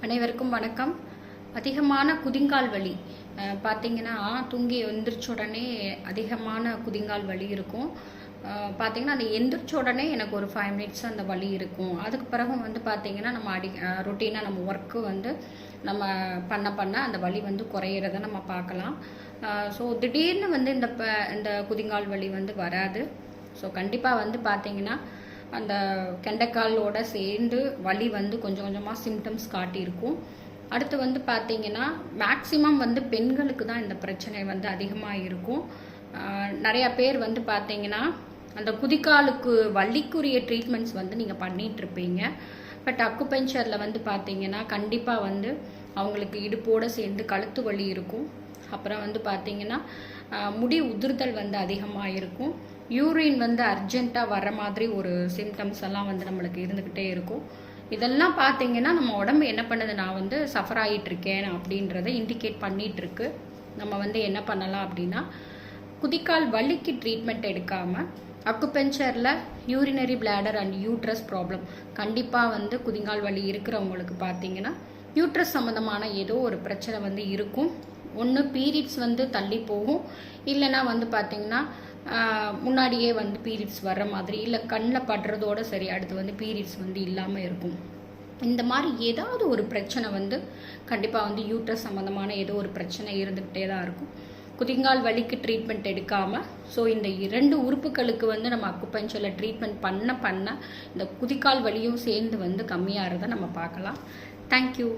அனைவருக்கும் வணக்கம். அதிகமான குதிங்கால் வலி பார்த்தீங்கன்னா, தூங்கி எந்திரிச்ச உடனே அதிகமான குதிங்கால் வலி இருக்கும். பார்த்தீங்கன்னா, அந்த எந்திரிச்ச உடனே எனக்கு ஒரு 5 மினிட்ஸ் அந்த வலி இருக்கும். அதுக்கு பிறகு வந்து பார்த்தீங்கன்னா, நம்ம ரொட்டீனாக நம்ம ஒர்க்கு வந்து நம்ம பண்ண அந்த வலி வந்து குறையிறத நம்ம பார்க்கலாம். ஸோ திடீர்னு வந்து இந்த குதிங்கால் வலி வந்து வராது. ஸோ கண்டிப்பாக வந்து பார்த்தீங்கன்னா, அந்த கெண்டைக்காலோட சேர்ந்து வலி வந்து கொஞ்சம் கொஞ்சமாக சிம்டம்ஸ் காட்டியிருக்கும். அடுத்து வந்து பார்த்தீங்கன்னா, மேக்சிமம் வந்து பெண்களுக்கு தான் இந்த பிரச்சனை வந்து அதிகமாக இருக்கும். நிறையா பேர் வந்து பார்த்தீங்கன்னா, அந்த குதிக்காலுக்கு வலிக்குரிய ட்ரீட்மெண்ட்ஸ் வந்து நீங்கள் பண்ணிகிட்ருப்பீங்க. பட் அக்குபஞ்சரில் வந்து பார்த்தீங்கன்னா, கண்டிப்பாக வந்து அவங்களுக்கு இடுப்போடு சேர்ந்து கழுத்து வலி இருக்கும். அப்புறம் வந்து பார்த்தீங்கன்னா, முடி உதிர்தல் வந்து அதிகமாக இருக்கும். யூரின் வந்து அர்ஜென்ட்டாக வர மாதிரி ஒரு சிம்டம்ஸ் எல்லாம் வந்து நம்மளுக்கு இருந்துக்கிட்டே இருக்கும். இதெல்லாம் பார்த்தீங்கன்னா, நம்ம உடம்பு என்ன பண்ணுது, நான் வந்து சஃபர் ஆகிட்டுருக்கேன் அப்படின்றத இண்டிகேட் பண்ணிகிட்ருக்கு. நம்ம வந்து என்ன பண்ணலாம் அப்படின்னா, குதிக்கால் வலிக்கு ட்ரீட்மெண்ட் எடுக்காமல் அக்குபஞ்சரில் urinary bladder and uterus problem கண்டிப்பாக வந்து குதிங்கால் வலி இருக்கிறவங்களுக்கு பார்த்தீங்கன்னா, யூட்ரஸ் சம்மந்தமான ஏதோ ஒரு பிரச்சனை வந்து இருக்கும். ஒன்று பீரியட்ஸ் வந்து தள்ளி போகும், இல்லைன்னா வந்து பார்த்தீங்கன்னா முன்னாடியே வந்து பீரியட்ஸ் வர்ற மாதிரி, இல்லை கண்ணில் படுறதோட சரி அடுத்து வந்து பீரியட்ஸ் வந்து இல்லாமல் இருக்கும். இந்த மாதிரி ஏதாவது ஒரு பிரச்சனை வந்து கண்டிப்பாக வந்து யூட்ரஸ் சம்மந்தமான ஏதோ ஒரு பிரச்சனை இருந்துக்கிட்டே தான் இருக்கும். குதிங்கால் வலிக்கு ட்ரீட்மெண்ட் எடுக்காமல், ஸோ இந்த 2 உறுப்புகளுக்கு வந்து நம்ம அக்குபஞ்சரில் ட்ரீட்மெண்ட் பண்ண இந்த குதிக்கால் வலியும் சேர்ந்து வந்து கம்மியாகிறத நம்ம பார்க்கலாம். தேங்க்யூ.